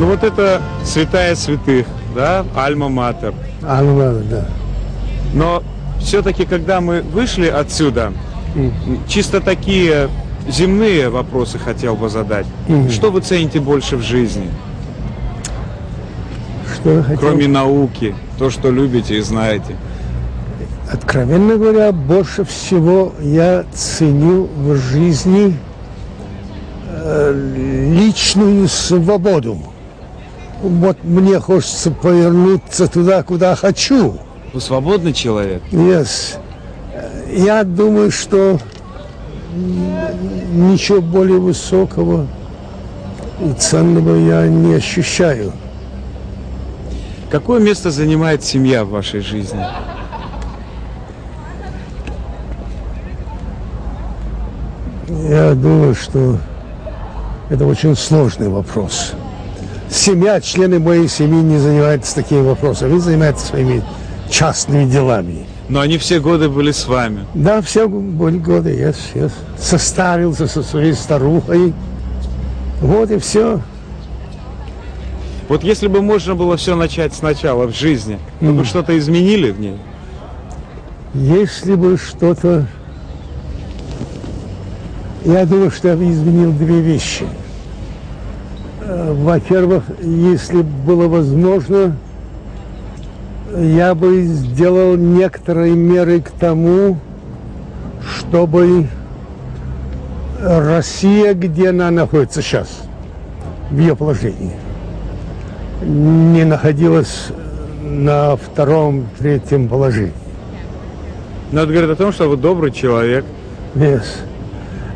Ну вот это святая святых, да, Альма-Матер. Альма-Матер, да. Но все-таки, когда мы вышли отсюда, чисто такие земные вопросы хотел бы задать. Что вы цените больше в жизни? Что хотел? Кроме науки, то, что любите и знаете. Откровенно говоря, больше всего я ценю в жизни личную свободу. Вот мне хочется повернуться туда, куда хочу. Вы свободный человек? Yes. Я думаю, что ничего более высокого и ценного я не ощущаю. Какое место занимает семья в вашей жизни? Я думаю, что это очень сложный вопрос. Семья, члены моей семьи не занимаются такими вопросами, они занимаются своими частными делами. Но они все годы были с вами. Да, все были годы, yes. Состарился со своей старухой. Вот и все. Вот если бы можно было все начать сначала в жизни, вы бы что-то изменили в ней? Если бы что-то... Я думаю, что я бы изменил две вещи. Во-первых, если было возможно, я бы сделал некоторые меры к тому, чтобы Россия, где она находится сейчас, в ее положении, не находилась на втором, третьем положении. Но это говорит о том, что вы добрый человек. Yes.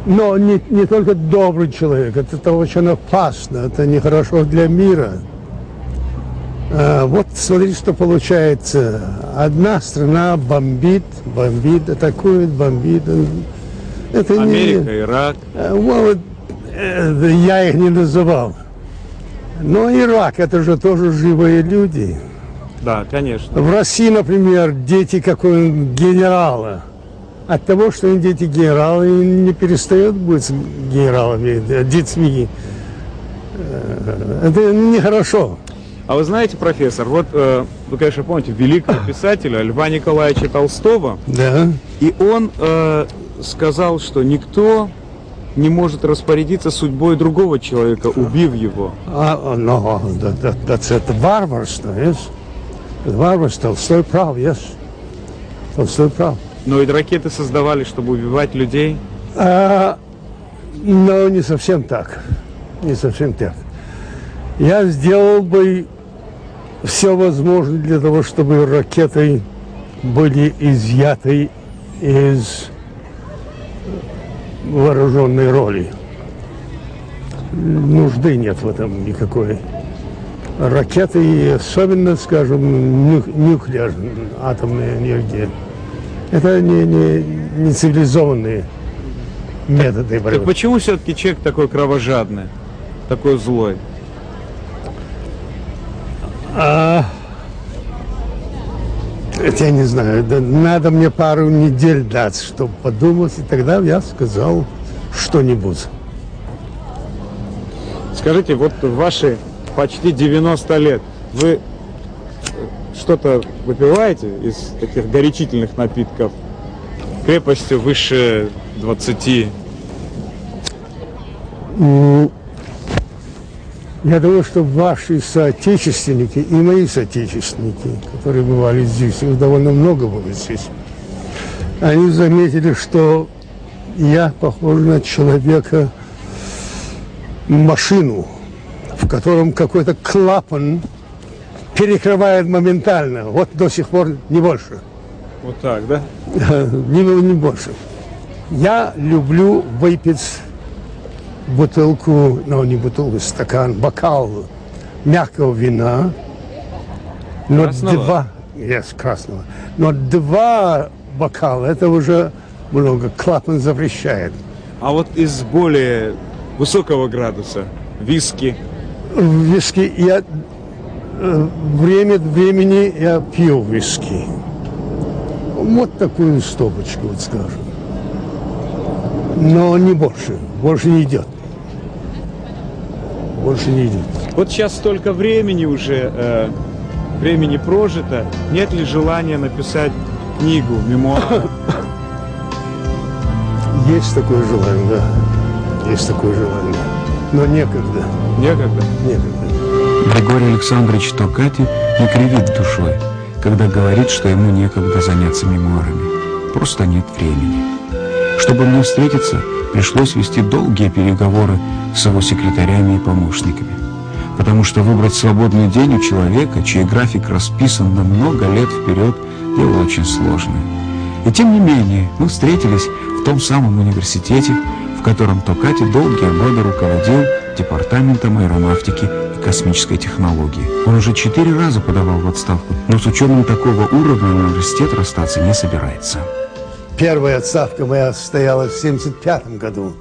Но не только добрый человек, это очень опасно, это нехорошо для мира. Вот смотрите, что получается. Одна страна бомбит, атакует, бомбит. Это Америка, Ирак. Я их не называл. Но Ирак, это же тоже живые люди. Да, конечно. В России, например, дети какого-нибудь генерала. От того, что они дети генерала, не перестают быть генералами, детьми. Это нехорошо. А вы знаете, профессор, вот вы, конечно, помните великого писателя Льва Николаевича Толстого. Да. И он сказал, что никто не может распорядиться судьбой другого человека, убив его. Это варварство, yes? Варварство, Толстой прав, yes. Толстой прав. Но ведь ракеты создавали, чтобы убивать людей. Но не совсем так. Не совсем так. Я сделал бы все возможное для того, чтобы ракеты были изъяты из вооруженной роли. Нужды нет в этом никакой. Ракеты и особенно, скажем, нуклеар, атомная энергия. Это не цивилизованные методы борьбы. Так почему все-таки человек такой кровожадный, такой злой? Это я не знаю. Надо мне пару недель дать, чтобы подумать, и тогда я сказал что-нибудь. Скажите, вот в ваши почти 90 лет вы что-то выпиваете из таких горячительных напитков крепостью выше 20? Я думаю, что ваши соотечественники и мои соотечественники, которые бывали здесь, их довольно много было здесь, они заметили, что я похож на человека, машину, в котором какой-то клапан перекрывает моментально. Вот до сих пор не больше. Вот так, да? Не больше. Я люблю выпить бутылку, не бутылку, стакан, бокал мягкого вина. Но красного? Красного. Но 2 бокала, это уже много, клапан запрещает. А вот из более высокого градуса, виски? Виски я... Время от времени я пью виски. Вот такую стопочку, вот скажем. Но не больше. Больше не идет. Больше не идет. Вот сейчас столько времени уже, времени прожито, нет ли желания написать книгу, мемуар? Есть такое желание, да. Есть такое желание. Но некогда. Некогда? Некогда. Григорий Александрович Токати не кривит душой, когда говорит, что ему некогда заняться мемуарами. Просто нет времени. Чтобы мне встретиться, пришлось вести долгие переговоры с его секретарями и помощниками. Потому что выбрать свободный день у человека, чей график расписан на много лет вперед, дело очень сложное. И тем не менее, мы встретились в том самом университете, в котором Токати долгие годы руководил департаментом аэронавтики и космической технологии. Он уже 4 раза подавал в отставку, но с ученым такого уровня университет расстаться не собирается. Первая отставка моя состоялась в 1975 году.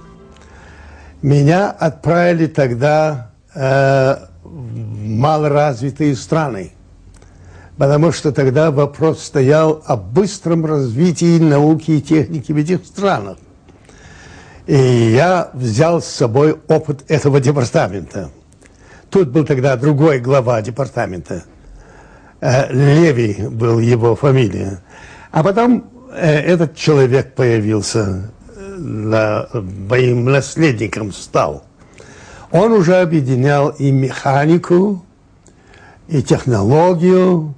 Меня отправили тогда в малоразвитые страны, потому что тогда вопрос стоял о быстром развитии науки и техники в этих странах. И я взял с собой опыт этого департамента. Тут был тогда другой глава департамента. Леви был его фамилия. А потом этот человек появился, моим наследником стал. Он уже объединял и механику, и технологию,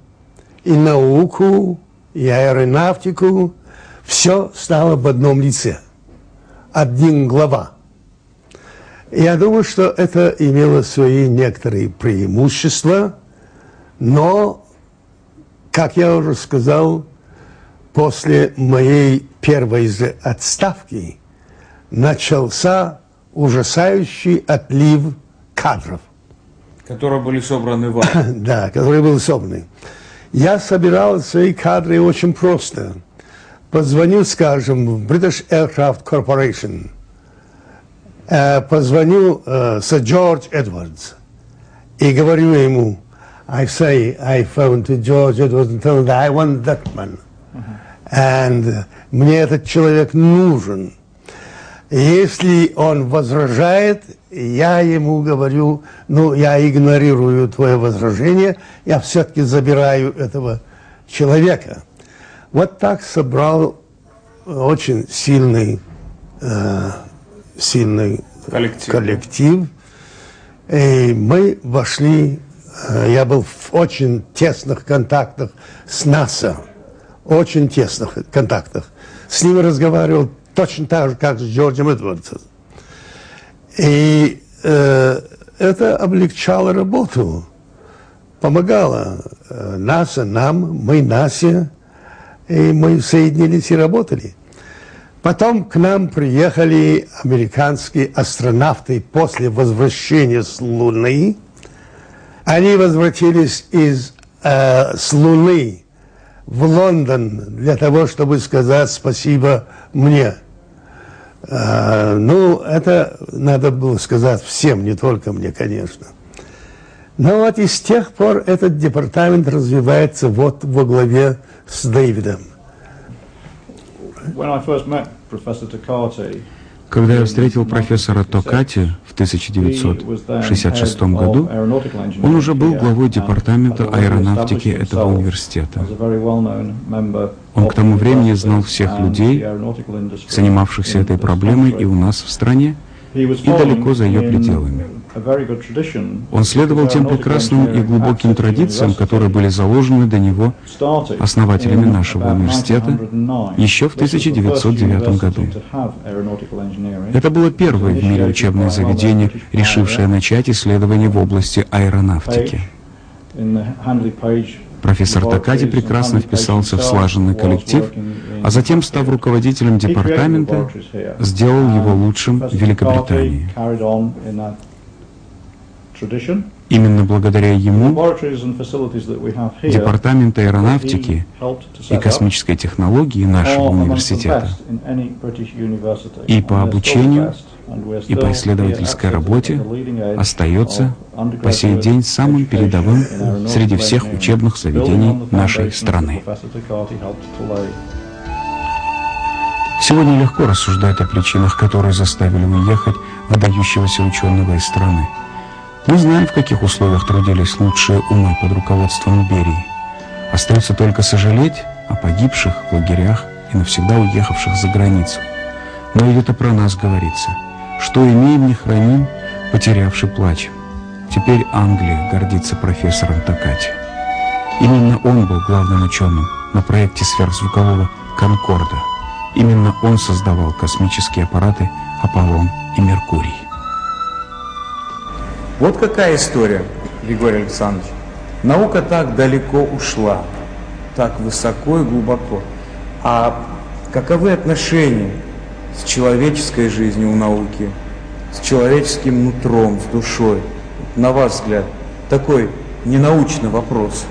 и науку, и аэронавтику. Все стало в одном лице. Один глава. Я думаю, что это имело свои некоторые преимущества, но, как я уже сказал, после моей первой же отставки начался ужасающий отлив кадров. Которые были собраны вами. Да, которые были собраны. Я собирал свои кадры очень просто. Позвоню, скажем, в British Aircraft Corporation. Позвоню Sir George Edwards и говорю ему, I phoned to George Edwards and told him that I want that man. And мне этот человек нужен. Если он возражает, я ему говорю, ну, я игнорирую твое возражение, я все-таки забираю этого человека. Вот так собрал очень сильный коллектив. И мы вошли, я был в очень тесных контактах с НАСА, очень тесных контактах. С ними разговаривал точно так же, как с Джорджем Эдвардсом. И это облегчало работу, помогало НАСА, нам, мы НАСА, и мы соединились и работали. Потом к нам приехали американские астронавты после возвращения с Луны. Они возвратились с Луны в Лондон для того, чтобы сказать спасибо мне. Ну, это надо было сказать всем, не только мне, конечно. Но вот и с тех пор этот департамент развивается вот во главе с Дэвидом. Когда я встретил профессора Токати в 1966 году, он уже был главой департамента аэронавтики этого университета. Он к тому времени знал всех людей, занимавшихся этой проблемой и у нас в стране, и далеко за ее пределами. Он следовал тем прекрасным и глубоким традициям, которые были заложены до него основателями нашего университета еще в 1909 году. Это было первое в мире учебное заведение, решившее начать исследования в области аэронавтики. Профессор Токати прекрасно вписался в слаженный коллектив, а затем, став руководителем департамента, сделал его лучшим в Великобритании. Именно благодаря ему департамент аэронавтики и космической технологии нашего университета и по обучению, и по исследовательской работе остается по сей день самым передовым среди всех учебных заведений нашей страны. Сегодня легко рассуждать о причинах, которые заставили уехать выдающегося ученого из страны. Мы знаем, в каких условиях трудились лучшие умы под руководством Берии. Остается только сожалеть о погибших в лагерях и навсегда уехавших за границу. Но ведь это про нас говорится. Что имеем, не храним, потерявши плачем. Теперь Англия гордится профессором Токати. Именно он был главным ученым на проекте сверхзвукового «Конкорда». Именно он создавал космические аппараты «Аполлон» и «Меркурий». Вот какая история, Григорий Александрович. Наука так далеко ушла, так высоко и глубоко. А каковы отношения с человеческой жизнью у науки, с человеческим нутром, с душой? На ваш взгляд, такой ненаучный вопрос,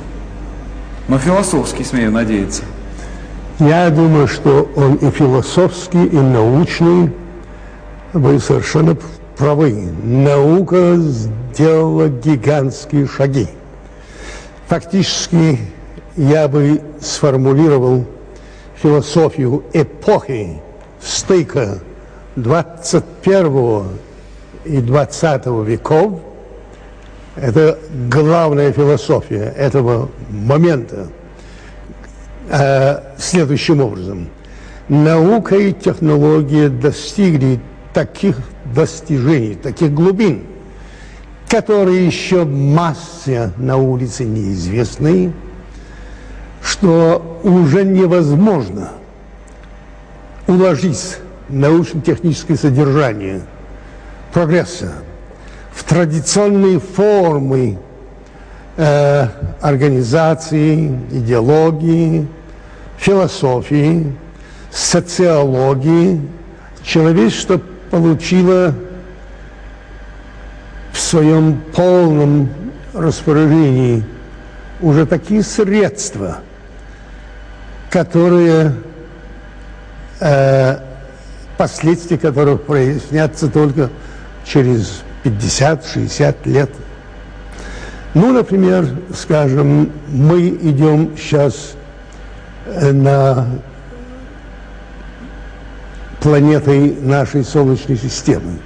но философский, смею надеяться. Я думаю, что он и философский, и научный. Вы совершенно правы. Наука сделала гигантские шаги. Фактически, я бы сформулировал философию эпохи стыка 21 и 20 веков. Это главная философия этого момента. Следующим образом. Наука и технология достигли таких достижений, таких глубин, которые еще массе на улице неизвестны, что уже невозможно уложить научно-техническое содержание прогресса в традиционные формы организации, идеологии, философии, социологии. Человечество получило в своем полном распоряжении уже такие средства, которые, последствия которых прояснятся только через 50-60 лет. Ну, например, скажем, мы идем сейчас на планетой нашей Солнечной системы,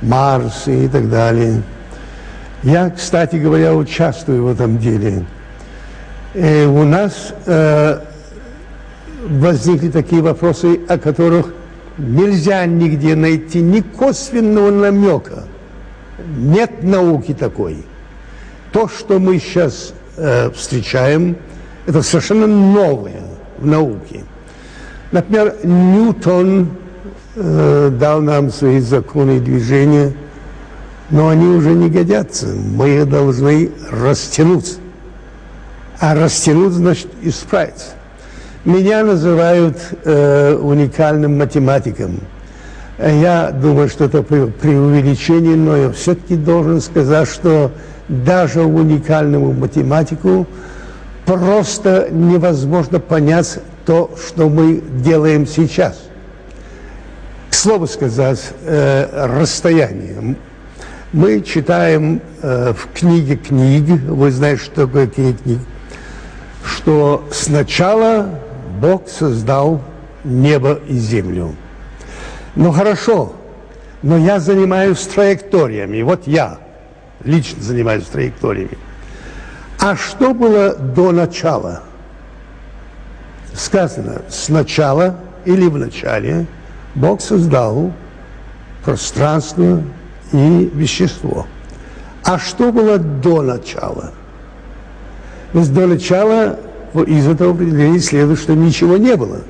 Марс и так далее. Я, кстати говоря, участвую в этом деле. И у нас возникли такие вопросы, о которых нельзя нигде найти ни косвенного намека. Нет науки такой. То, что мы сейчас встречаем, это совершенно новое в науке. Например, Ньютон дал нам свои законы движения, но они уже не годятся. Мы их должны растянуть. А растянуть значит исправить. Меня называют уникальным математиком. Я думаю, что это преувеличение, но я все-таки должен сказать, что даже уникальному математику просто невозможно понять то, что мы делаем сейчас. К слову сказать, расстояние. Мы читаем в книге книг, вы знаете, что такое книга книг, что сначала Бог создал небо и землю. Ну хорошо, но я занимаюсь траекториями, вот я лично занимаюсь траекториями. А что было до начала? Сказано, сначала или в начале Бог создал пространство и вещество. А что было до начала? Ведь до начала из этого определения следует, что ничего не было.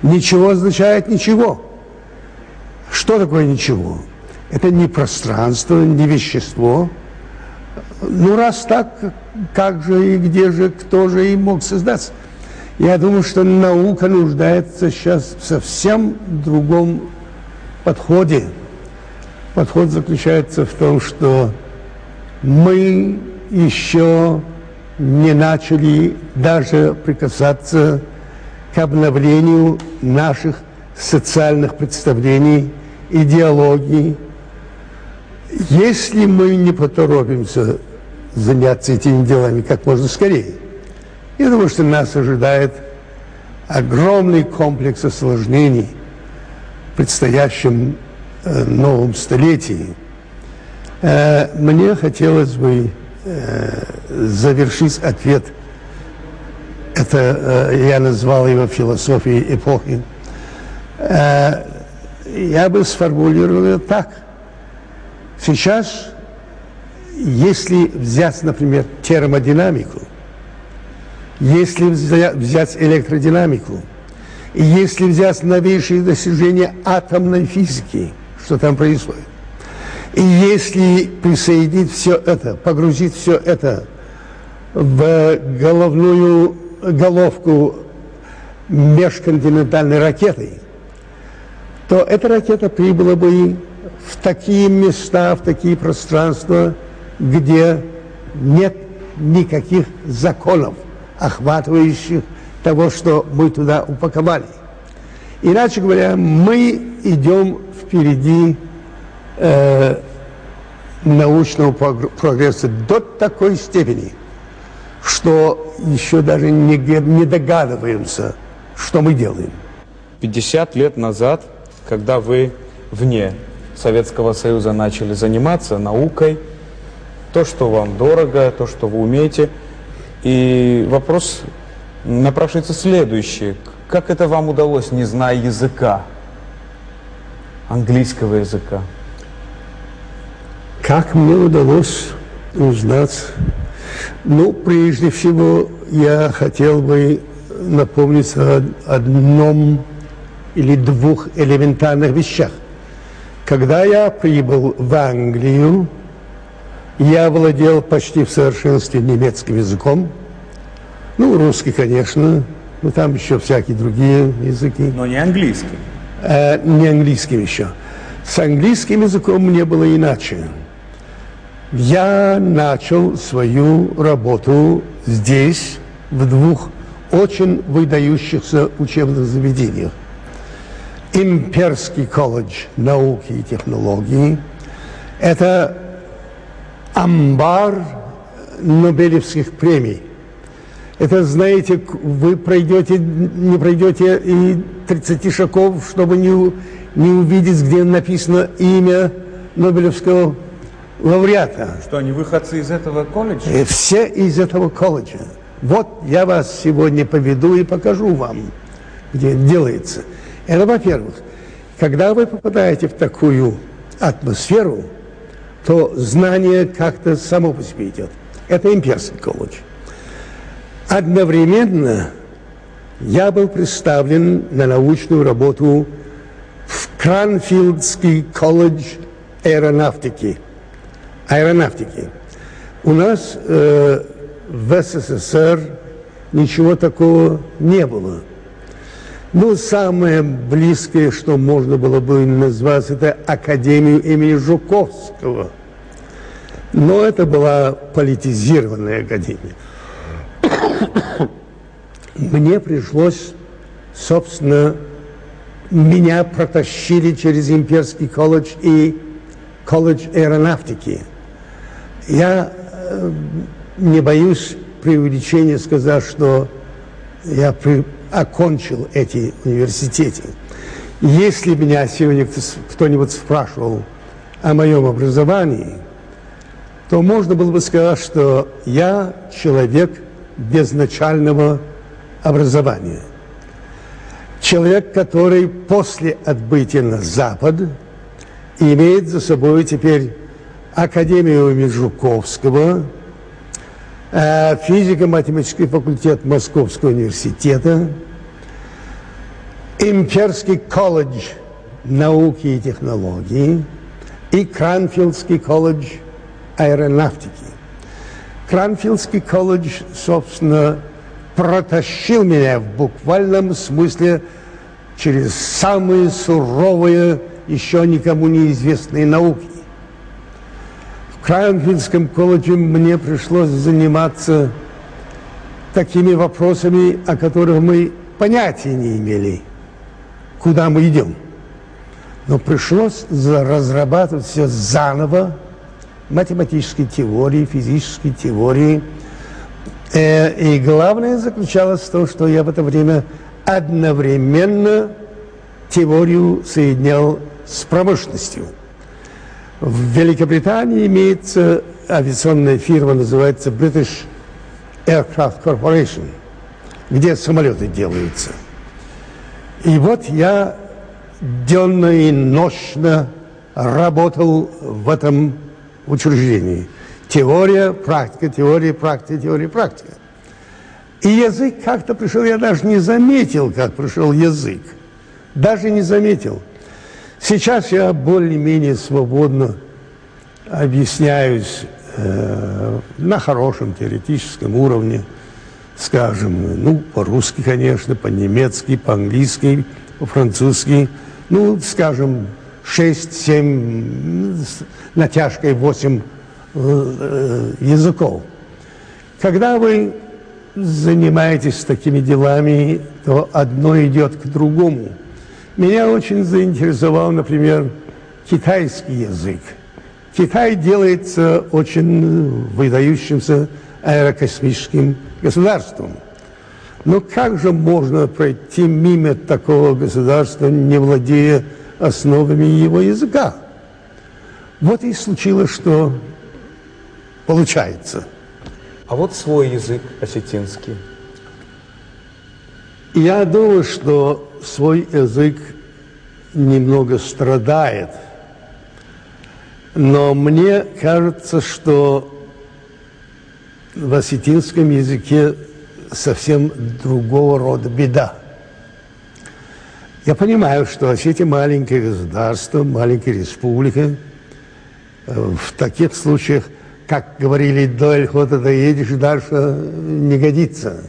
Ничего означает ничего. Что такое ничего? Это не пространство, не вещество. Ну, раз так, как же и где же, кто же и мог создаться? Я думаю, что наука нуждается сейчас в совсем другом подходе. Подход заключается в том, что мы еще не начали даже прикасаться к обновлению наших социальных представлений, идеологий. Если мы не поторопимся заняться этими делами как можно скорее, я думаю, что нас ожидает огромный комплекс осложнений в предстоящем новом столетии. Мне хотелось бы завершить ответ. Это я назвал его философией эпохи. Я бы сформулировал это так. Сейчас, если взять, например, термодинамику, если взять электродинамику, и если взять новейшие достижения атомной физики, что там происходит, и если присоединить все это, погрузить все это в головную головку межконтинентальной ракеты, то эта ракета прибыла бы в такие места, в такие пространства, где нет никаких законов, охватывающих того, что мы туда упаковали. Иначе говоря, мы идем впереди научного прогресса до такой степени, что еще даже не догадываемся, что мы делаем. 50 лет назад, когда вы вне Советского Союза начали заниматься наукой, то, что вам дорого, то, что вы умеете, и вопрос напрашивается следующий. Как это вам удалось, не зная языка, английского языка? Как мне удалось узнать? Ну, прежде всего, я хотел бы напомнить о одном или двух элементарных вещах. Когда я прибыл в Англию, я владел почти в совершенстве немецким языком. Ну, русский, конечно, но там еще всякие другие языки. Но не английский. Не английским еще. С английским языком мне было иначе. Я начал свою работу здесь, в двух очень выдающихся учебных заведениях. Имперский колледж науки и технологий – это амбар Нобелевских премий. Это, знаете, вы не пройдете и 30 шагов, чтобы не увидеть, где написано имя Нобелевского лауреата. Что, они выходцы из этого колледжа? Все из этого колледжа. Вот я вас сегодня поведу и покажу вам, где это делается. Это, во-первых, когда вы попадаете в такую атмосферу, то знание как-то само по себе идет. Это имперский колледж. Одновременно я был представлен на научную работу в Кранфилдский колледж аэронавтики. У нас в СССР ничего такого не было. Ну, самое близкое, что можно было бы назвать, это Академию имени Жуковского. Но это была политизированная академия. Мне пришлось, собственно, меня протащили через Имперский колледж и колледж аэронавтики. Я не боюсь преувеличения сказать, что я окончил эти университеты. Если меня сегодня кто-нибудь спрашивал о моем образовании, то можно было бы сказать, что я человек без начального образования. Человек, который после отбытия на Запад имеет за собой теперь Академию имени Жуковского, физико-математический факультет Московского университета, Имперский колледж науки и технологий и Кранфилдский колледж аэронавтики. Кранфилдский колледж, собственно, протащил меня в буквальном смысле через самые суровые, еще никому неизвестные науки. В Кранфилдском колледже мне пришлось заниматься такими вопросами, о которых мы понятия не имели, куда мы идем. Но пришлось разрабатывать все заново, математические теории, физические теории. И главное заключалось в том, что я в это время одновременно теорию соединял с промышленностью. В Великобритании имеется авиационная фирма, называется British Aircraft Corporation, где самолеты делаются. И вот я денно и ночно работал в этом учреждении. Теория, практика, теория, практика, теория, практика. И язык как-то пришел, я даже не заметил, как пришел язык. Даже не заметил. Сейчас я более-менее свободно объясняюсь на хорошем теоретическом уровне, скажем, ну, по-русски, конечно, по-немецки, по-английски, по-французски, ну, скажем, 6-7, с натяжкой 8 языков. Когда вы занимаетесь такими делами, то одно идет к другому. Меня очень заинтересовал, например, китайский язык. Китай делается очень выдающимся аэрокосмическим государством. Но как же можно пройти мимо такого государства, не владея основами его языка? Вот и случилось, что получается. А вот свой язык осетинский. Я думаю, что свой язык немного страдает. Но мне кажется, что в осетинском языке совсем другого рода беда. Я понимаю, что Осетия маленькое государство, маленькая республика. В таких случаях, как говорили, до Эльхота доедешь, дальше не годится.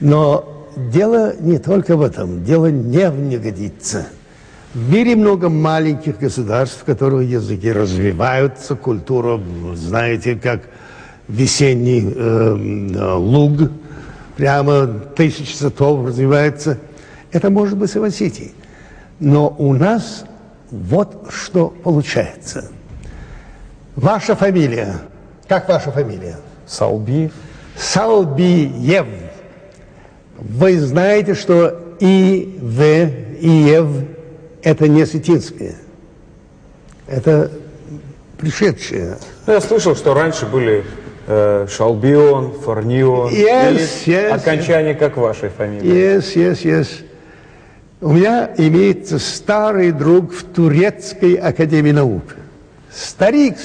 Но дело не только в этом, дело не в «не годится». В мире много маленьких государств, в которых языки развиваются, культура, знаете, как весенний луг, прямо тысячи цветов развивается. Это может быть и в Осетии. Но у нас вот что получается. Ваша фамилия. Как ваша фамилия? Салбиев. Салбиев. Вы знаете, что И, В, Иев – это не осетинское. Это пришедшее. Ну, я слышал, что раньше были Шалбион, Фарнион. Окончание, как вашей фамилии. Yes. У меня имеется старый друг в Турецкой академии наук. Старик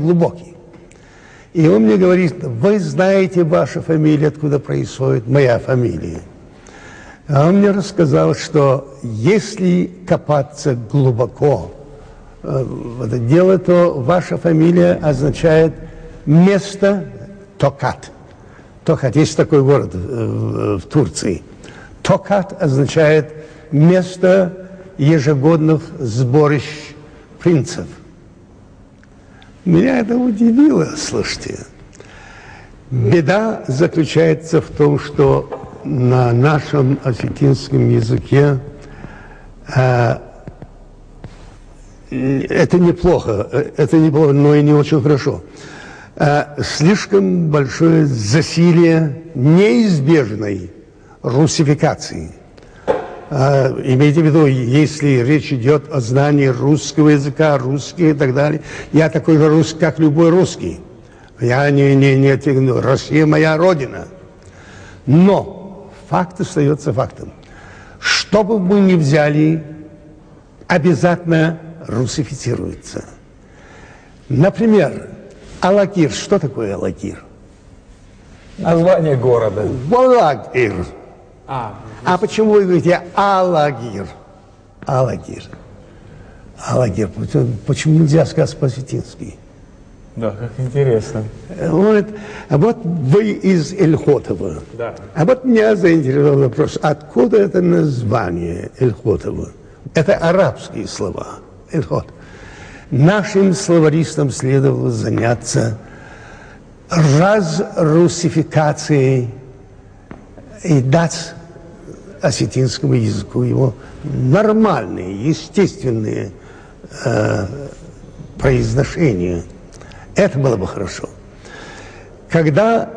глубокий. И он мне говорит: вы знаете, ваша фамилия, откуда происходит моя фамилия. А он мне рассказал, что если копаться глубоко в это дело, то ваша фамилия означает место Токат. Токат, есть такой город в Турции. Токат означает место ежегодных сборищ принцев. Меня это удивило, слушайте. Беда заключается в том, что на нашем осетинском языке это неплохо, но и не очень хорошо. Слишком большое засилие неизбежной русификации. Имейте в виду, если речь идет о знании русского языка, русский и так далее, я такой же русский, как любой русский. Я не Россия моя родина. Но факт остается фактом. Что бы мы ни взяли, обязательно русифицируется. Например, Алагир. Что такое Алагир? Название города. Алагир. А почему вы говорите Алагир? Алагир. Почему нельзя сказать по-осетински? Да, как интересно. Вот вы из Эльхотова. Да. А вот меня заинтересовал вопрос, откуда это название Эльхотова? Это арабские слова. Эльхот. Нашим словаристам следовало заняться разрусификацией и дать осетинскому языку его нормальные, естественные произношения. Это было бы хорошо. Когда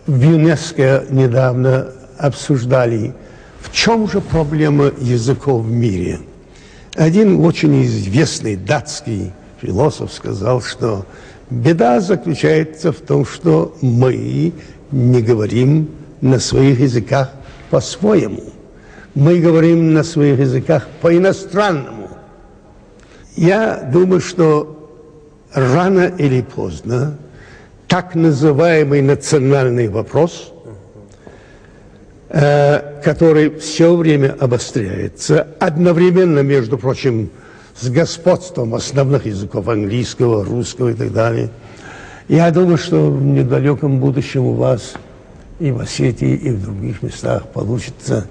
в ЮНЕСКО недавно обсуждали, в чем же проблема языков в мире, один очень известный датский философ, сказал, что беда заключается в том, что мы не говорим на своих языках по-своему. Мы говорим на своих языках по-иностранному. Я думаю, что рано или поздно так называемый национальный вопрос, который все время обостряется, одновременно, между прочим, с господством основных языков английского, русского и так далее. Я думаю, что в недалеком будущем у вас и в Осетии, и в других местах получится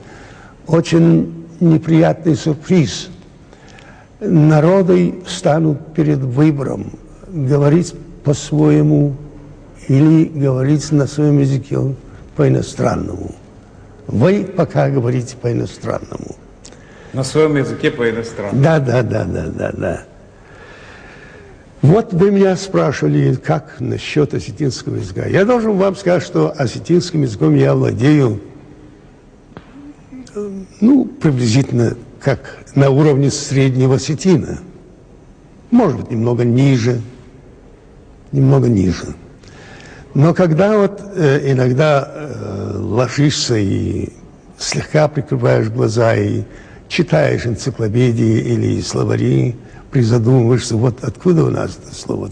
очень неприятный сюрприз. Народы станут перед выбором говорить по-своему или говорить на своем языке по-иностранному. Вы пока говорите по-иностранному. На своем языке по-иностранному. Да. Вот вы меня спрашивали, как насчет осетинского языка. Я должен вам сказать, что осетинским языком я владею, приблизительно как на уровне среднего осетина. Может быть, немного ниже. Но когда вот иногда ложишься и слегка прикрываешь глаза и читаешь энциклопедии или словари, призадумываешься, вот откуда у нас это слово,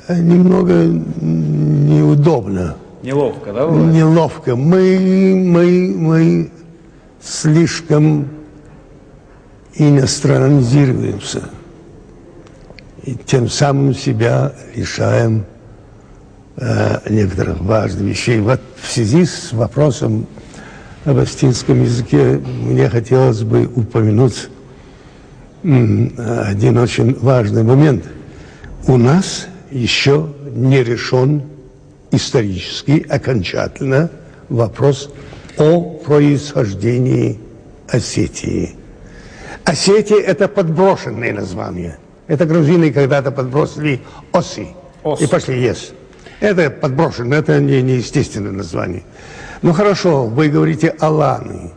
немного неудобно. Неловко, да? Неловко. Мы слишком иностранизируемся. И тем самым себя лишаем некоторых важных вещей. Вот в связи с вопросом об осетинском языке мне хотелось бы упомянуть один очень важный момент. У нас еще не решен исторически, окончательно вопрос о происхождении Осетии. Осетия – это подброшенное название. Это грузины когда-то подбросили Оси. И пошли ес. Это подброшено, это не естественное название. Ну хорошо, вы говорите Аланы.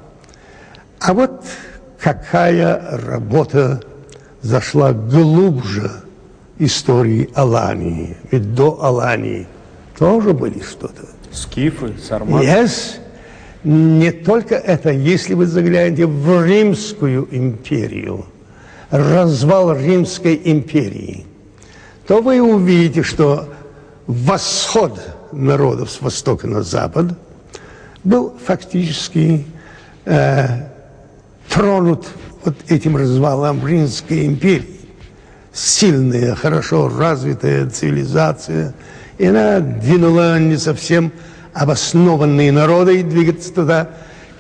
А вот какая работа зашла глубже истории Алании? Ведь до Алании тоже были что-то. Скифы, сарматы. Yes. Не только это, если вы заглянете в Римскую империю, развал Римской империи, то вы увидите, что восход народов с востока на запад был фактически тронут вот этим развалом Римской империи. Сильная, хорошо развитая цивилизация, и она двинула не совсем обоснованные народы двигаться туда.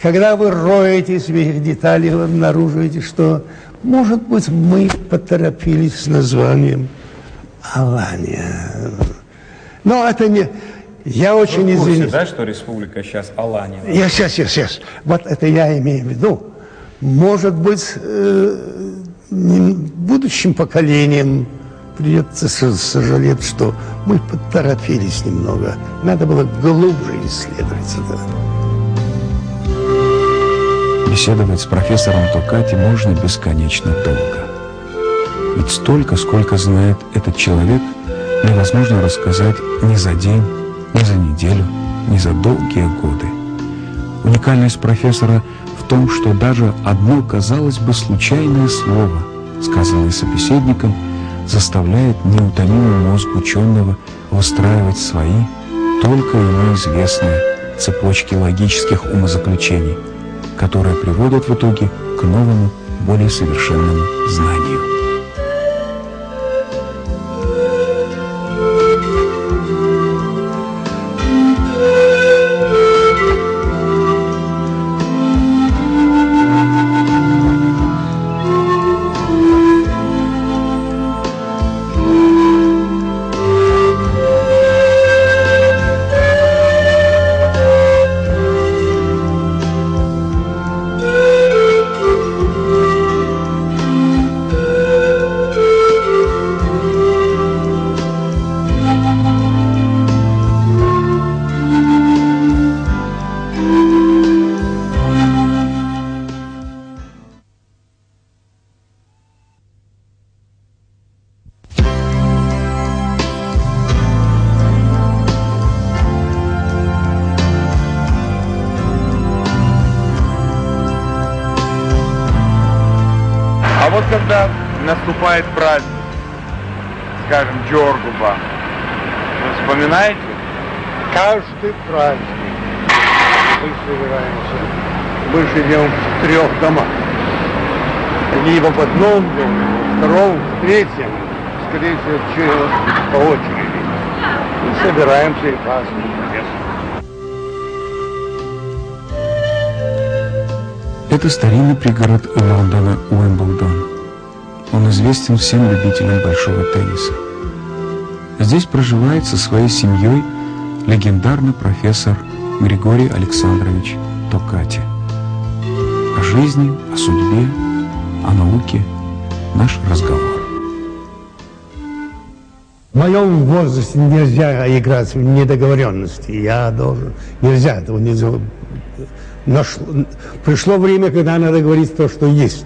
Когда вы роетесь в этих деталях, вы обнаруживаете, что, может быть, мы поторопились с названием Алания. Но это не... Я очень извиняюсь. Да, что республика сейчас Алания? Сейчас. Вот это я имею в виду. Может быть, будущим поколениям придется сожалеть, что мы поторопились немного. Надо было глубже исследовать это. Беседовать с профессором Токати можно бесконечно долго. Ведь столько, сколько знает этот человек, невозможно рассказать ни за день, ни за неделю, ни за долгие годы. Уникальность профессора в том, что даже одно, казалось бы, случайное слово, сказанное собеседником, заставляет неутомимый мозг ученого выстраивать свои, только ему известные цепочки логических умозаключений, которые приводят в итоге к новому, более совершенному знанию. когда наступает праздник, скажем, Джоргуба, вы вспоминаете? Каждый праздник мы собираемся. Мы живем в 3 домах. Либо в одном доме, во втором, в третьем, скорее всего, по очереди. Мы собираемся и празднуем. Это старинный пригород Лондона Уимблдон. Он известен всем любителям большого тенниса. Здесь проживает со своей семьей легендарный профессор Григорий Александрович Токати. О жизни, о судьбе, о науке наш разговор. В моем возрасте нельзя играть в недоговоренности. Я должен... Нельзя этого не делать. Пришло время, когда надо говорить то, что есть.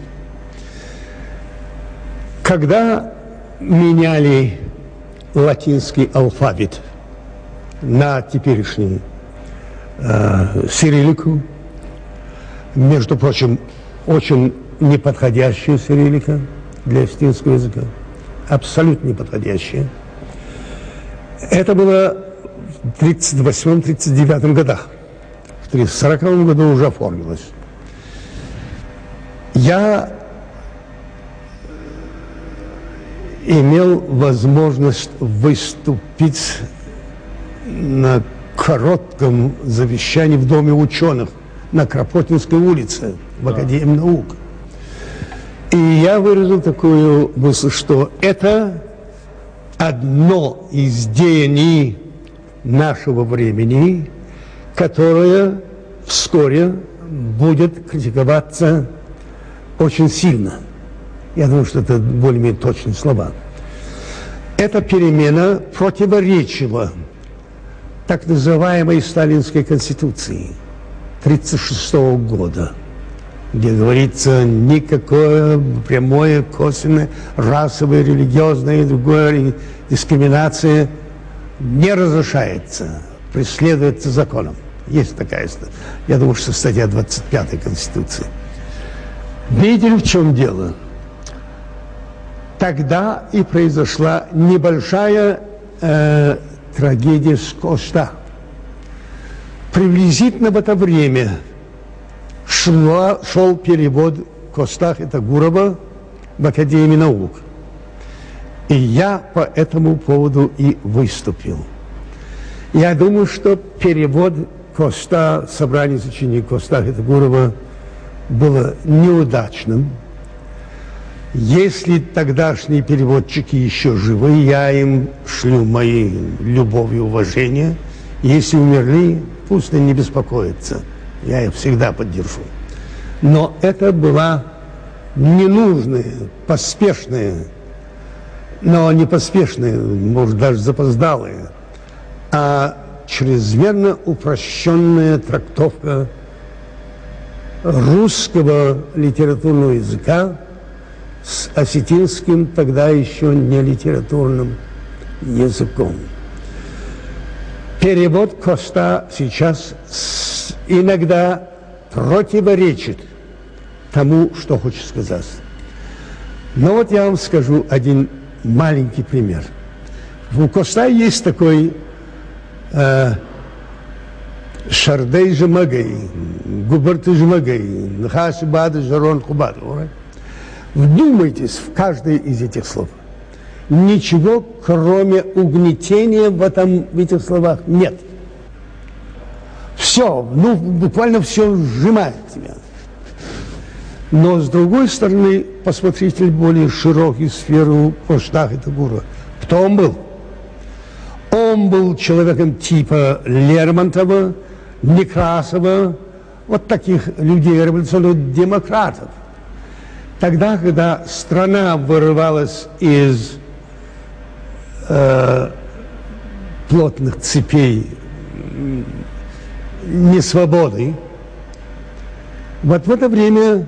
Когда меняли латинский алфавит на теперешний сирилику, между прочим, очень неподходящая сирилика для эстонского языка, абсолютно неподходящая. Это было в 1938-1939 годах. В 1940 году уже оформилось. Я имел возможность выступить на коротком завещании в Доме ученых на Кропоткинской улице в Академии наук. И я выразил такую мысль, что это одно из деяний нашего времени, которое вскоре будет критиковаться очень сильно. Я думаю, что это более-менее точные слова. Эта перемена противоречила так называемой Сталинской Конституции 1936 года, где говорится, никакое прямое, косвенное, расовое, религиозное и другое дискриминация не разрешается, преследуется законом. Есть такая, я думаю, что статья 25 Конституции. Видели, в чем дело? Тогда и произошла небольшая трагедия с Коста. Приблизительно в это время шел перевод Коста Хитагурова в Академии наук. И я по этому поводу и выступил. Я думаю, что перевод Коста, собрание сочинений Коста Хитагурова было неудачным. Если тогдашние переводчики еще живы, я им шлю мои любовь и уважение. Если умерли, пусть они не беспокоятся. Я их всегда поддержу. Но это была ненужная, поспешная, но не поспешная, может, даже запоздалая, а чрезмерно упрощенная трактовка русского литературного языка с осетинским, тогда еще не литературным языком. Перевод Коста сейчас иногда противоречит тому, что хочет сказать. Но вот я вам скажу один маленький пример. У Коста есть такой Шардей Жамагай, Губерты Жамагай, Нхаши Бады Жарон Хубад. Вдумайтесь в каждое из этих слов. Ничего, кроме угнетения в этих словах нет. Все, буквально все сжимает тебя. Но, с другой стороны, посмотрите более широкую сферу Коста Хитагурова. Кто он был? Он был человеком типа Лермонтова, Некрасова, вот таких людей, революционных демократов. Тогда, когда страна вырывалась из плотных цепей несвободы, вот в это время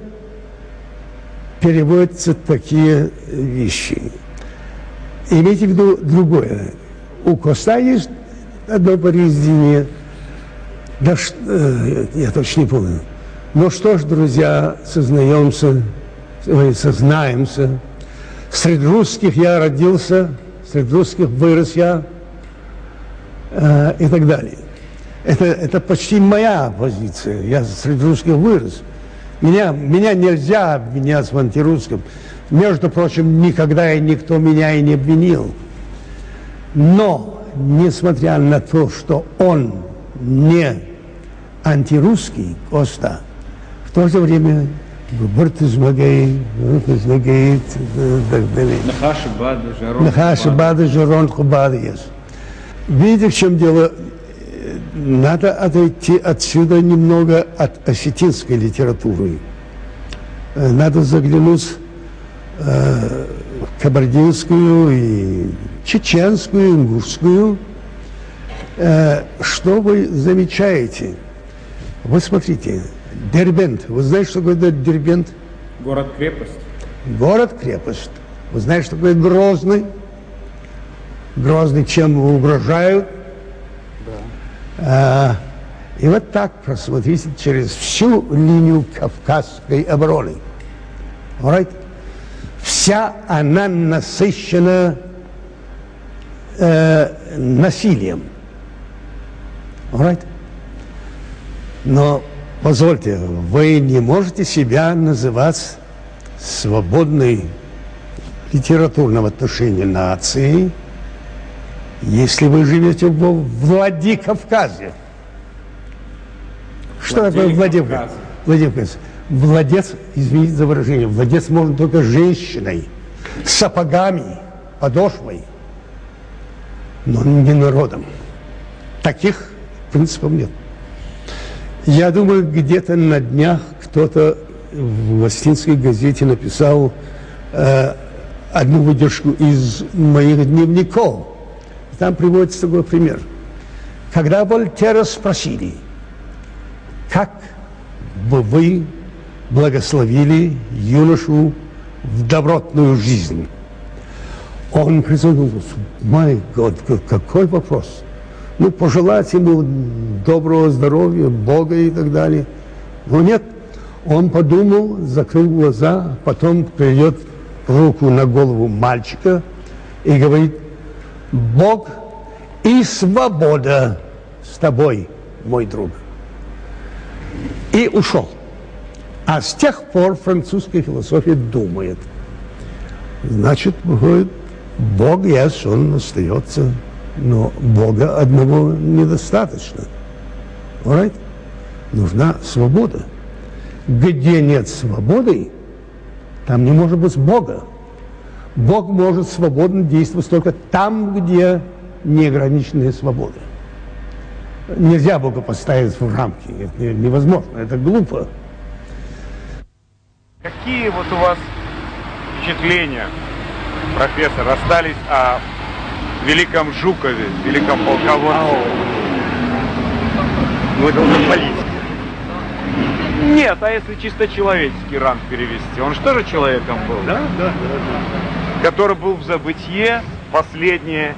переводятся такие вещи. Имейте в виду другое. У Коста есть одно произведение, я точно не помню. Но что ж, друзья, сознаемся, говорится, знаемся. Среди русских я родился, среди русских вырос я, и так далее. Это почти моя позиция. Я среди русских вырос. Меня нельзя обвинять в антирусском. Между прочим, никогда и никто меня и не обвинил. Но, несмотря на то, что он не антирусский, Коста, в то же время говорит измагает, и так далее. Нахаши бады, жарон хубады. Видите, в чем дело? Надо отойти отсюда немного от осетинской литературы. Надо заглянуть в кабардинскую, и чеченскую, ингушскую. Что вы замечаете? Вы смотрите, Дербент. Вы знаете, что такое Дербент? Город-крепость. Город-крепость. Вы знаете, что такое Грозный? Грозный чем угрожают? И вот так просмотрите через всю линию Кавказской обороны. Right? Вся она насыщена насилием. Right? Но, позвольте, вы не можете себя называть свободной литературного отношения нации, если вы живете в Владикавказе. Что такое Владикавказ? Владец, извините за выражение, владец можно только женщиной, сапогами, подошвой, но не народом. Таких принципов нет. Я думаю, где-то на днях кто-то в Остинской газете написал одну выдержку из моих дневников. Там приводится такой пример. Когда Вольтера спросили, как бы вы благословили юношу в добротную жизнь, он призадумался: май год, какой вопрос? Ну, пожелать ему доброго здоровья, Бога и так далее. Но нет, он подумал, закрыл глаза, потом кладет руку на голову мальчика и говорит: Бог и свобода с тобой, мой друг. И ушел. А с тех пор французская философия думает. Значит, выходит, Бог есть, он остается, но Бога одного недостаточно. Right? Нужна свобода. Где нет свободы, там не может быть Бога. Бог может свободно действовать только там, где неограниченная свобода. Нельзя Бога поставить в рамки. Это невозможно, это глупо. Какие вот у вас впечатления, профессор, остались о великом Жукове, великом полководце? Ну, это уже политика. Нет, а если чисто человеческий ранг перевести? Он же тоже человеком был? Да. Который был в забытье последние,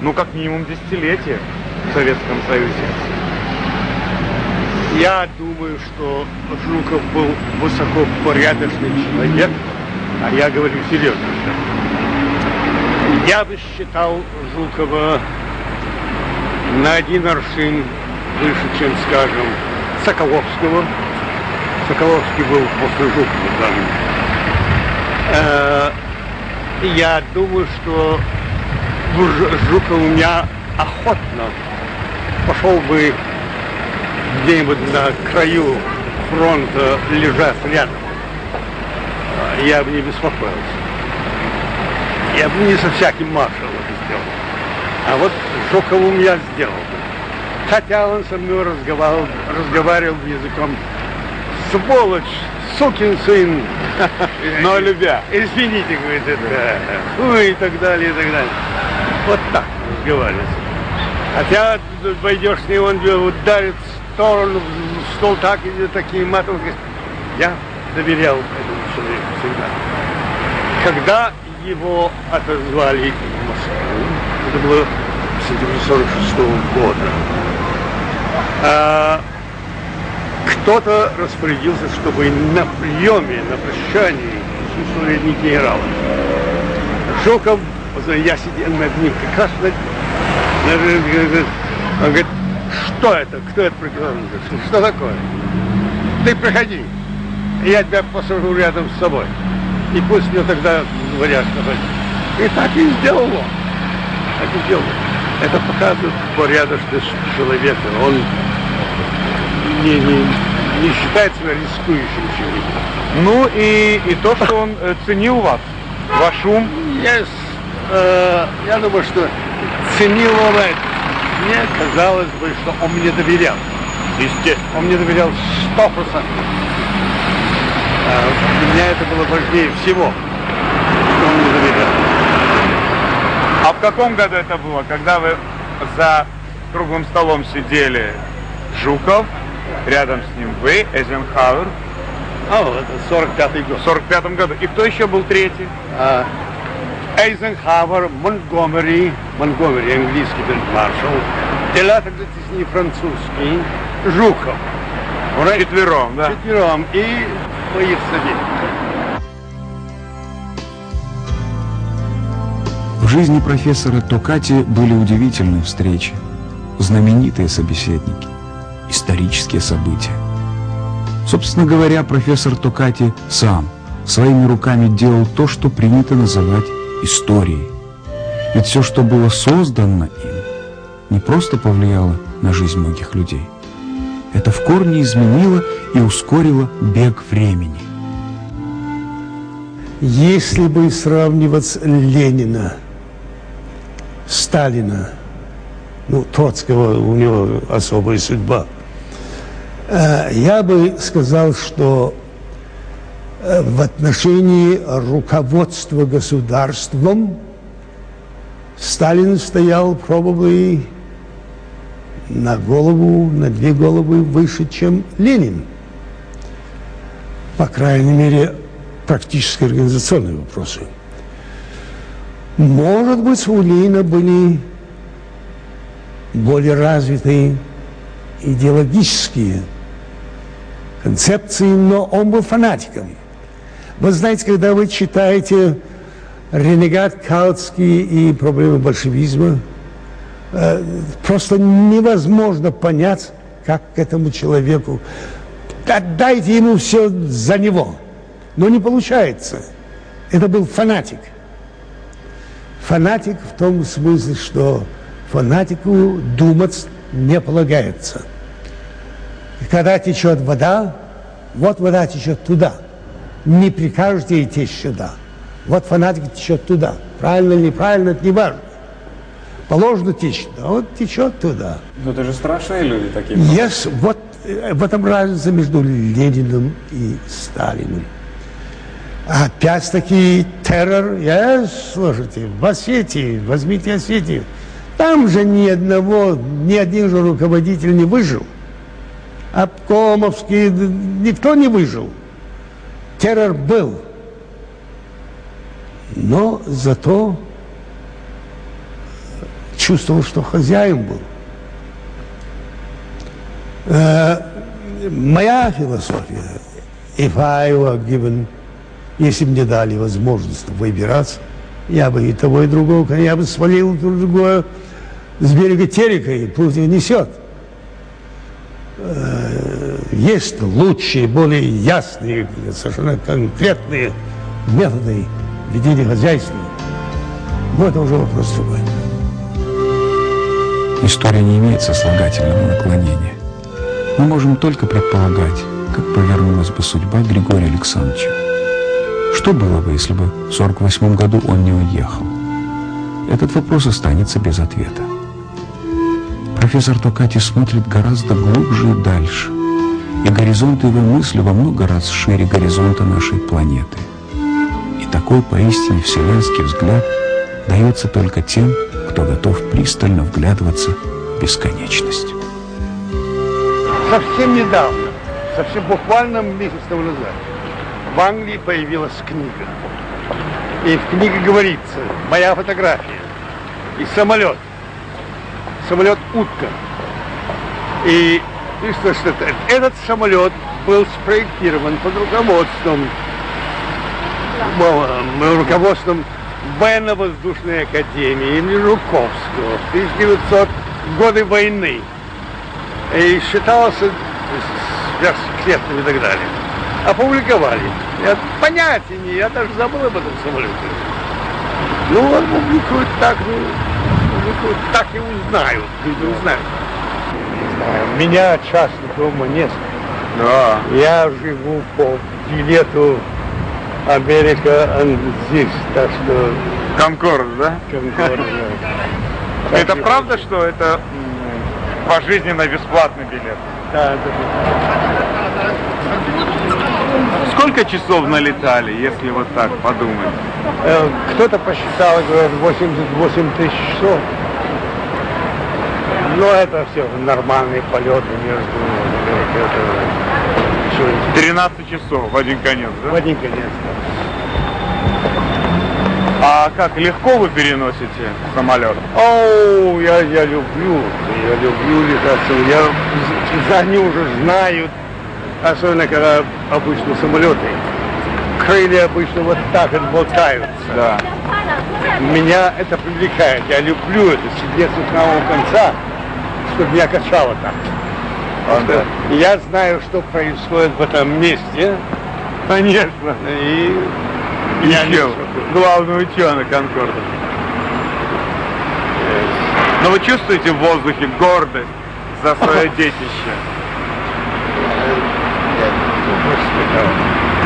ну, как минимум, десятилетия в Советском Союзе. Я думаю, что Жуков был высокопорядочный человек, а я говорю серьезно. Я бы считал Жукова на один аршин выше, чем, скажем, Соколовского. Соколовский был после Жукова, да. Я думаю, что Жуков у меня охотно пошел бы где-нибудь на краю фронта, лежать рядом. Я бы не беспокоился. Я бы не со всяким маршалом это сделал. А вот Жуков у меня сделал бы. Хотя он со мной разговаривал языком сволочь, сукин сын, но любя. Извините, говорит, это, и так далее, и так далее. Вот так разговаривать. Хотя пойдешь с ним, он ударит в сторону, в стол так, и такие матом. Я доверял этому человеку всегда. Когда его отозвали в Москву, это было в сентябре 1946 года, кто-то распорядился, чтобы на приеме, на прощании старший советник генерала. Жуков, я сидел над ним, как раз он говорит, что это? Кто это приказал? Что такое? Ты проходи, я тебя посажу рядом с собой. И пусть мне тогда говорят, что и так и сделал он. Так и сделал. Это показывает порядочность человека. Он не считает себя рискующим человеком. Ну и то, что он ценил вас, ваш ум. Я думаю, что ценил он это. Мне казалось бы, что он мне доверял. Естественно. Он мне доверял 100%. Для меня это было важнее всего, что он мне доверял. А в каком году это было, когда вы за круглым столом сидели? Жуков, рядом с ним вы, Эйзенхауэр. Это 45-й год. В 45-м году. И кто еще был третий? Эйзенхауэр, Монтгомери, английский фельдмаршал, Деля, тогда не французский, Жуков. Четвером, да? Четвером. И моих советников. В жизни профессора Токати были удивительные встречи, знаменитые собеседники, исторические события. Собственно говоря, профессор Токати сам своими руками делал то, что принято называть историей. Ведь все, что было создано им, не просто повлияло на жизнь многих людей. Это в корне изменило и ускорило бег времени. Если бы сравнивать Ленина, Сталина, Троцкого, у него особая судьба, я бы сказал, что в отношении руководства государством Сталин стоял, probably, на две головы выше, чем Ленин. По крайней мере, практически организационные вопросы. Может быть, у Ленина были более развитые идеологические концепции, но он был фанатиком. Вы знаете, когда вы читаете «Ренегат Каутский» и «Проблемы большевизма», просто невозможно понять, как к этому человеку. Отдайте ему все за него. Но не получается. Это был фанатик. Фанатик в том смысле, что фанатику думать не полагается. Когда течет вода, вот вода течет туда. Не прикажете ей течь сюда. Вот фанатик течет туда. Правильно или неправильно, это не важно. Положено течь, а вот течет туда. Ну это же страшные люди такие. Yes, вот в этом разница между Лениным и Сталиным. Опять-таки террор, слушайте, в Осетии, возьмите Осетию. Там же ни один же руководитель не выжил. Обкомовский, никто не выжил. Террор был. Но зато чувствовал, что хозяин был. Моя философия, if I were given, если бы мне дали возможность выбирать, я бы и того, и другого, я бы свалил другое с берега Терека, и пусть его несет. Есть лучшие, более ясные, совершенно конкретные методы ведения хозяйства. Но это уже вопрос другой. История не имеет сослагательного наклонения. Мы можем только предполагать, как повернулась бы судьба Григория Александровича. Что было бы, если бы в 1948 году он не уехал? Этот вопрос останется без ответа. Профессор Токати смотрит гораздо глубже и дальше, и горизонт его мысли во много раз шире горизонта нашей планеты. И такой поистине вселенский взгляд дается только тем, кто готов пристально вглядываться в бесконечность. Совсем недавно, совсем буквально месяц тому назад, в Англии появилась книга. И в книге говорится, моя фотография и самолет. Самолет «Утка». И что этот самолет был спроектирован под руководством руководством военно-воздушной академии имени Жуковского в 1900 годы войны. И считался сверхсекретным и так далее. Опубликовали. Я понятия не, я даже забыл об этом самолете. Ну вот публикуют так, так и узнают. Люди узнают. Не знаю, у меня часто дома нет. Да. Я живу по билету Америка здесь, так что... Конкорд, да? Конкорд, да. Это правда, что это пожизненно бесплатный билет? Да, Сколько часов налетали, если вот так подумать? Кто-то посчитал, говорят, 88 тысяч часов. Но это все нормальные полеты между... 13 часов в один конец, да? В один конец, да. А как, легко вы переносите самолет? О, я люблю летаться. Они уже знают, особенно когда обычно самолеты. Крылья обычно вот так вот болтаются. Да. Меня это привлекает. Я люблю это, сидеть с самого конца, чтобы меня качало так. Да. Я знаю, что происходит в этом месте. Конечно. И я главный ученый Конкорда. Но вы чувствуете в воздухе гордость за свое детище?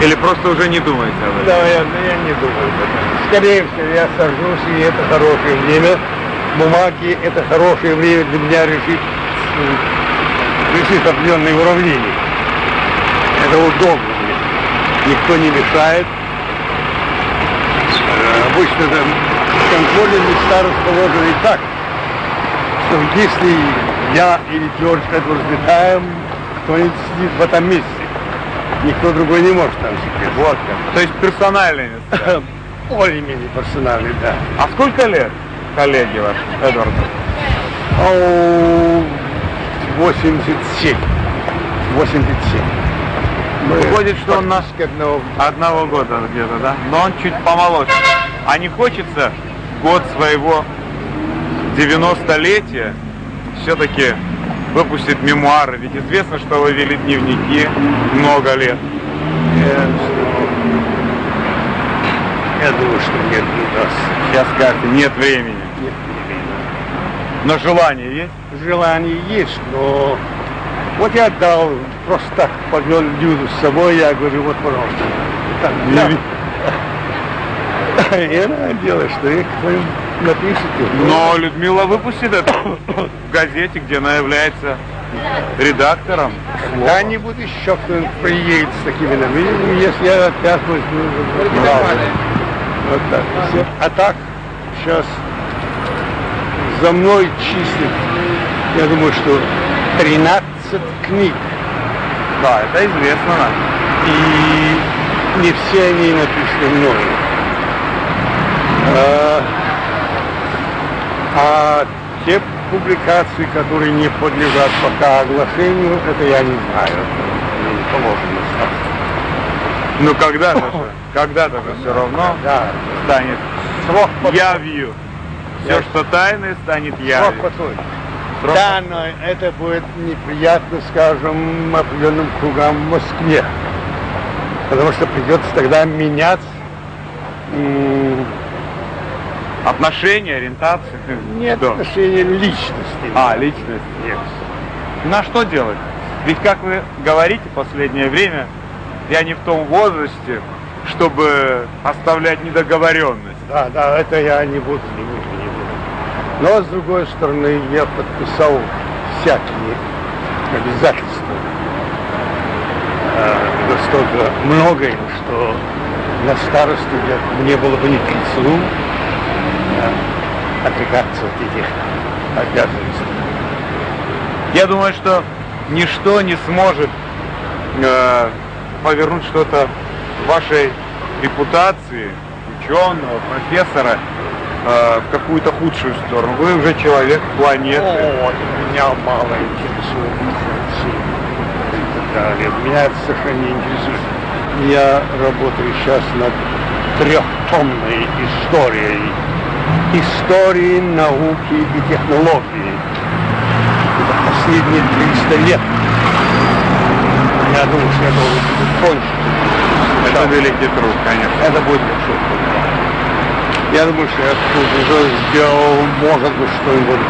Или просто уже не думаете об этом? Да, я не думаю об этом. Скорее всего, я сажусь, и это хорошее время. Бумаги — это хорошее время для меня решить определенные уравнения. Это удобно. Никто не мешает. Обычно там контрольные места расположены так, что если я или Джордж Эдвардс летаем, кто-нибудь сидит в этом месте. Никто другой не может там сидеть. Вот как. То есть персональные места? Более-менее персональные, да. А сколько лет коллеги ваш, Эдвард? 87. 87. Выходит, что он наш одного года где-то, да? Но он чуть помоложе. А не хочется год своего 90-летия все-таки выпустить мемуары? Ведь известно, что вы вели дневники много лет. Я думаю, что нет, не удастся. Сейчас скажете, нет времени. Нет времени. Но желание есть? Желание есть, но... Вот я дал, просто так повел Люду с собой, я говорю, вот, пожалуйста. Так, и она делает, что я кто-нибудь напишет. Но Людмила выпустит это в газете, где она является редактором. Когда-нибудь еще кто-нибудь приедет с такими намерениями, если я опять возьму. Вот так. Все. А так, сейчас за мной числит, я думаю, что 13 книг. Да, это известно нам. И не все они написаны мною. А те публикации, которые не подлежат пока оглашению, это я не знаю. Не положено. Ну когда-то же все равно станет Срок явью. Все, что тайное, станет явью. Да, но это будет неприятно, скажем, определенным кругам в Москве. Потому что придется тогда менять отношения, ориентации? Нет, что? отношения личности. Личность. Нет. На что делать? Ведь, как вы говорите в последнее время, я не в том возрасте, чтобы оставлять недоговоренность. Да, это я не буду. Но, с другой стороны, я подписал всякие обязательства. Настолько многое, что на старости мне было бы не к лицу отрекаться от этих обязанностей. Я думаю, что ничто не сможет повернуть что-то в вашей репутации ученого, профессора в какую-то худшую сторону. Вы уже человек планеты. Меня мало интересует и так далее. Меня это совершенно не интересует. Я работаю сейчас над трехтомной историей. Истории науки и технологии. Это последние 300 лет. Я думаю, что я должен будет кончить. Это великий труд, конечно. Это будет большой труд. Я думаю, что я тут уже сделал, может быть, что-нибудь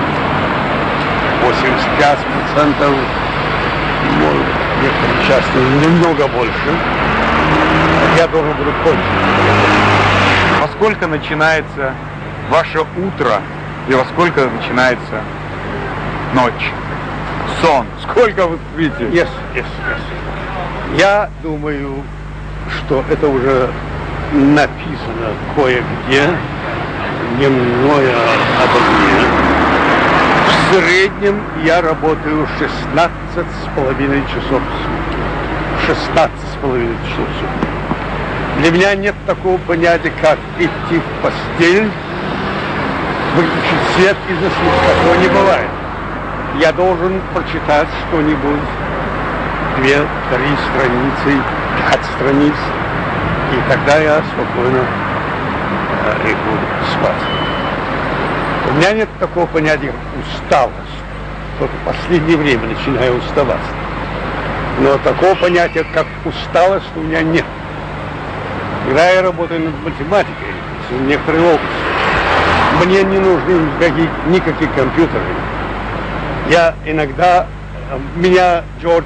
85%, может, некоторые части немного больше. Я должен буду кончить. Во сколько начинается ваше утро и во сколько начинается ночь? Сон. Сколько вы спите? Yes. Я думаю, что это уже написано кое-где, не мною, а обо мне. В среднем я работаю 16,5 часов в сутки. 16,5 часов в сутки. Для меня нет такого понятия, как идти в постель, выключить свет и заснуть. Такого не бывает. Я должен прочитать что-нибудь, 2-3 страницы, 5 страниц, и тогда я спокойно лягу спать. У меня нет такого понятия, как усталость. Только в последнее время начинаю уставать. Но такого понятия, как усталость, у меня нет. Когда я работаю над математикой, в некоторой области, мне не нужны никакие компьютеры. Я иногда, меня Джордж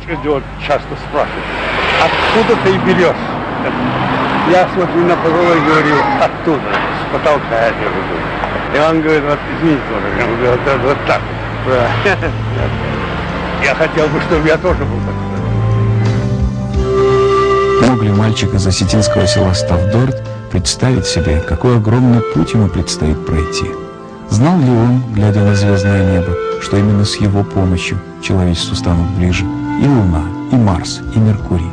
часто спрашивает, откуда ты берешь? Я смотрю на потолок и говорю, оттуда, с потолка я беру. И он говорит, вот извините, я говорю, вот так. Я хотел бы, чтобы я тоже был такой. Мог ли мальчик из осетинского села Ставдорт представить себе, какой огромный путь ему предстоит пройти? Знал ли он, глядя на звездное небо, что именно с его помощью человечеству станут ближе и Луна, и Марс, и Меркурий?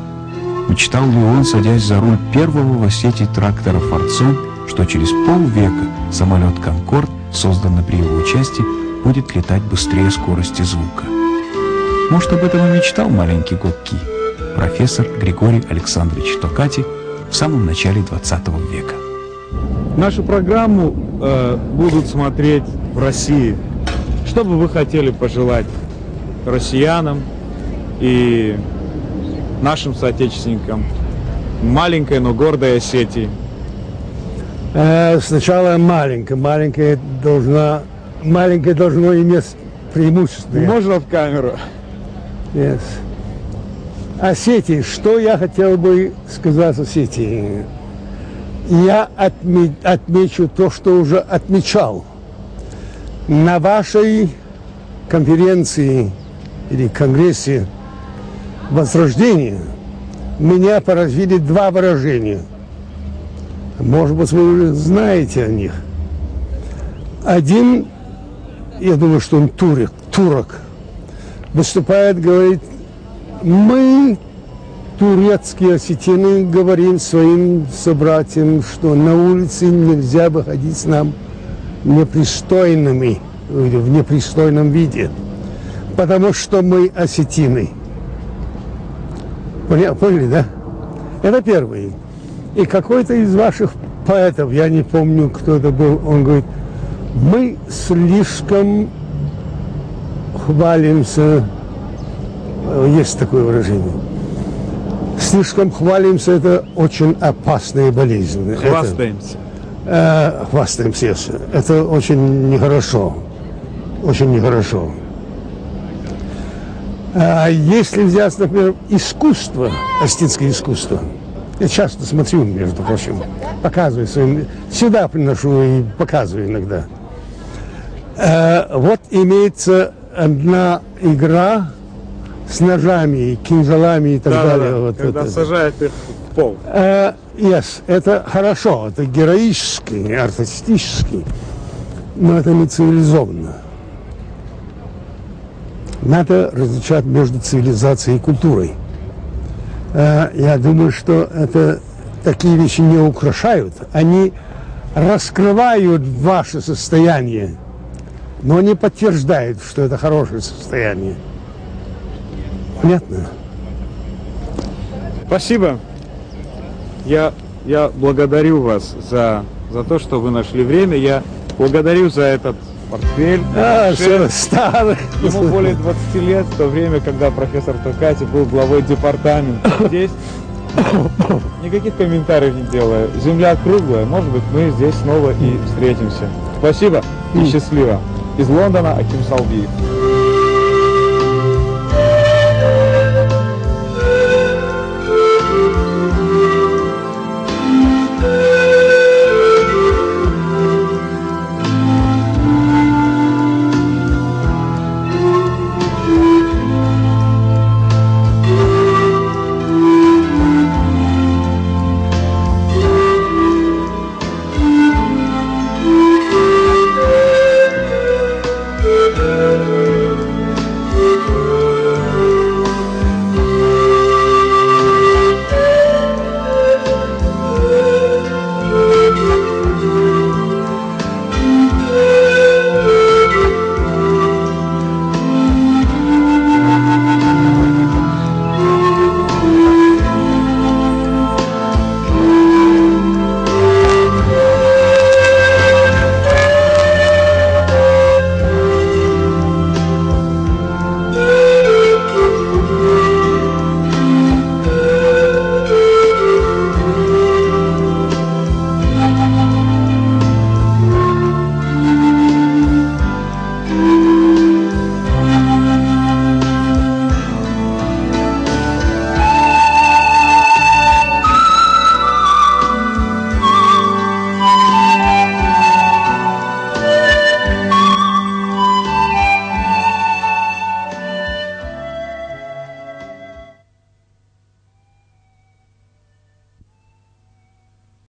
Мечтал ли он, садясь за руль первого в Осетии трактора «Форцон», что через полвека самолет «Конкорд», созданный при его участии, будет летать быстрее скорости звука? Может, об этом и мечтал маленький Гокки, профессор Григорий Александрович Токати в самом начале 20 века. Нашу программу будут смотреть в России. Что бы вы хотели пожелать россиянам и нашим соотечественникам маленькой, но гордой Осетии? Сначала маленькая должно иметь преимущество. Можно в камеру? Yes. Осетии, что я хотел бы сказать Осетии? Я отмечу то, что уже отмечал. На вашей конференции или конгрессе Возрождения меня поразили два выражения. Может быть, вы уже знаете о них. Один, я думаю, что он турок, выступает, говорит, мы, турецкие осетины, говорим своим собратьям, что на улице нельзя выходить нам непристойными, или в непристойном виде, потому что мы осетины. Поняли, да? Это первый. И какой-то из ваших поэтов, я не помню, кто это был, он говорит, мы слишком хвалимся, есть такое выражение, слишком хвалимся, это очень опасная болезнь. Хвастаемся. Хвастаемся. Это очень нехорошо. Очень нехорошо. Если взять, например, искусство, осетинское искусство, я часто смотрю, между прочим, показываю своим, сюда приношу и показываю иногда. Вот имеется одна игра с ножами, кинжалами и так далее. Да, вот, когда вот сажают их в пол. Yes, это хорошо, это героически, артистически, но это не цивилизованно. Надо различать между цивилизацией и культурой. Я думаю, что это такие вещи не украшают, они раскрывают ваше состояние, но не подтверждают, что это хорошее состояние. Понятно? Спасибо. Я Я благодарю вас за то, что вы нашли время. Я благодарю за этот портфель. Все старый. Ему более 20 лет, в то время, когда профессор Токати был главой департамента. Здесь никаких комментариев не делаю. Земля круглая, может быть, мы здесь снова и встретимся. Спасибо и счастливо. Из Лондона Аким Салбиев.